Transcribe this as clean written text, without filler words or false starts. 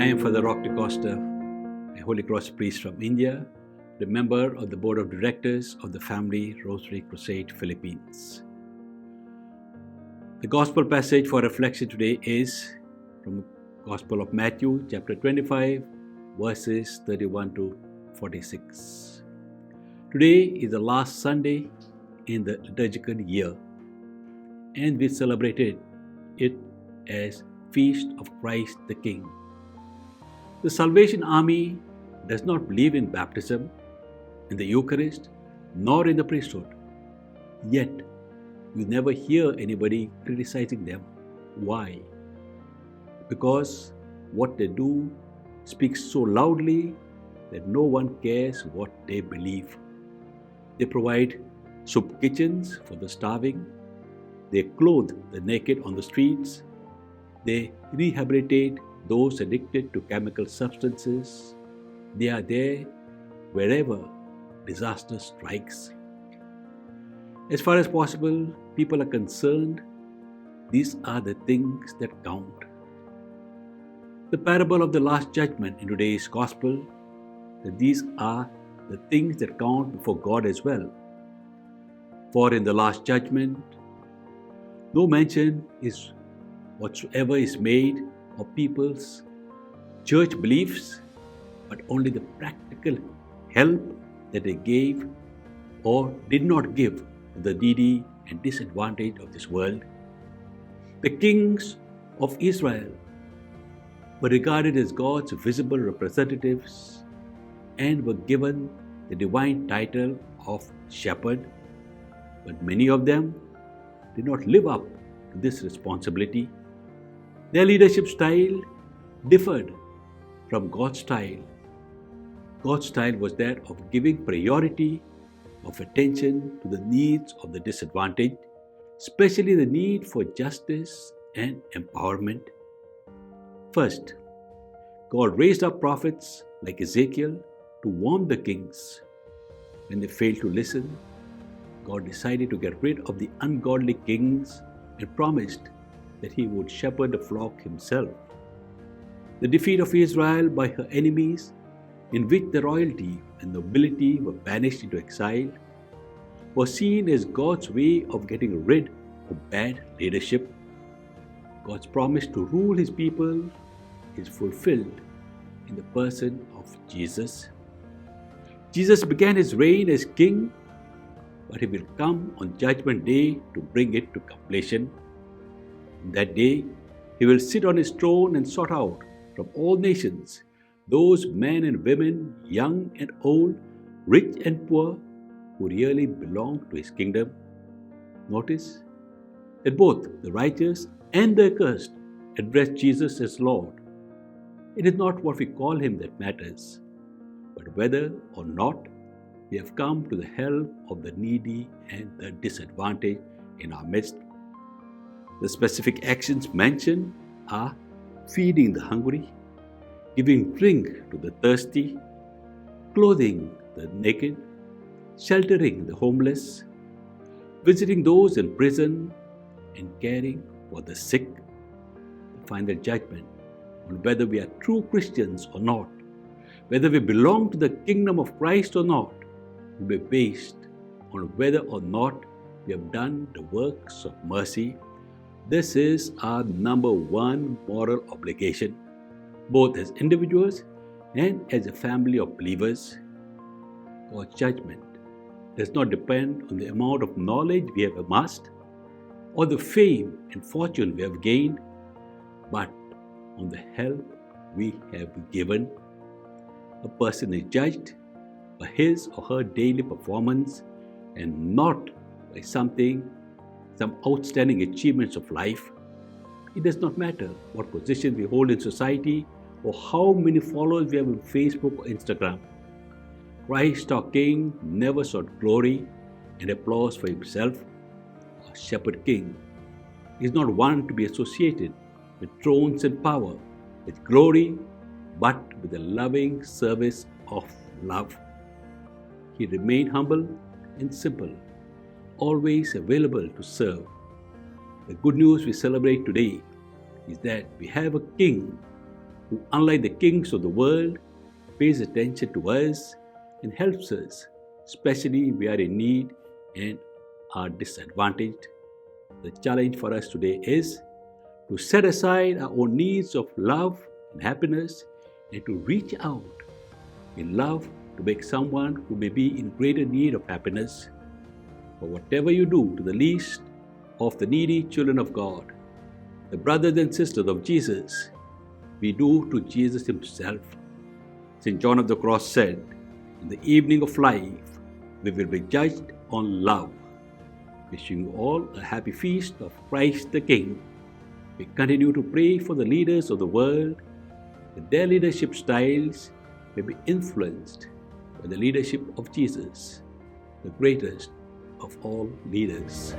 am Father Roque D'Costa, a Holy Cross priest from India, the member of the Board of Directors of the Family Rosary Crusade Philippines. The Gospel passage for reflection today is from the Gospel of Matthew, chapter 25, verses 31 to 46. Today is the last Sunday in the liturgical year, and we celebrated it as Feast of Christ the King. The Salvation Army does not believe in baptism, in the Eucharist, nor in the priesthood. Yet, you never hear anybody criticizing them. Why? Because what they do speaks so loudly that no one cares what they believe. They provide soup kitchens for the starving. They clothe the naked on the streets. They rehabilitate those addicted to chemical substances. They are there wherever disaster strikes. As far as possible, people are concerned, these are the things that count. The parable of the Last Judgment in today's Gospel, that these are the things that count before God as well. For in the Last Judgment, no mention is whatsoever is made of people's church beliefs, but only the practical help that they gave or did not give to the needy and disadvantaged of this world. The kings of Israel were regarded as God's visible representatives and were given the divine title of shepherd, but many of them did not live up to this responsibility. Their leadership style differed from God's style. God's style was that of giving priority of attention to the needs of the disadvantaged, especially the need for justice and empowerment. First, God raised up prophets like Ezekiel to warn the kings. When they failed to listen, God decided to get rid of the ungodly kings and promised that he would shepherd the flock himself. The defeat of Israel by her enemies, in which the royalty and nobility were banished into exile, was seen as God's way of getting rid of bad leadership. God's promise to rule his people is fulfilled in the person of Jesus. Jesus began his reign as king, but he will come on Judgment Day to bring it to completion. On that day, he will sit on his throne and sort out from all nations those men and women, young and old, rich and poor, who really belong to his kingdom. Notice that both the righteous and the accursed address Jesus as Lord. It is not what we call him that matters, but whether or not we have come to the help of the needy and the disadvantaged in our midst. The specific actions mentioned are feeding the hungry, giving drink to the thirsty, clothing the naked, sheltering the homeless, visiting those in prison, and caring for the sick. The final judgment on whether we are true Christians or not, whether we belong to the kingdom of Christ or not, will be based on whether or not we have done the works of mercy. This is our number one moral obligation, both as individuals and as a family of believers. God's judgment does not depend on the amount of knowledge we have amassed or the fame and fortune we have gained, but on the help we have given. A person is judged by his or her daily performance and not by some outstanding achievements of life. It does not matter what position we hold in society or how many followers we have on Facebook or Instagram. Christ our King never sought glory and applause for himself. Our Shepherd King is not one to be associated with thrones and power, with glory, but with the loving service of love. He remained humble and simple, always available to serve. The good news we celebrate today is that we have a King who, unlike the kings of the world, pays attention to us and helps us, especially if we are in need and are disadvantaged. The challenge for us today is to set aside our own needs of love and happiness and to reach out in love to make someone who may be in greater need of happiness. For whatever you do to the least of the needy children of God, the brothers and sisters of Jesus, we do to Jesus himself. St. John of the Cross said, in the evening of life, we will be judged on love. Wishing you all a happy feast of Christ the King. We continue to pray for the leaders of the world, that their leadership styles may be influenced by the leadership of Jesus, the greatest of all leaders.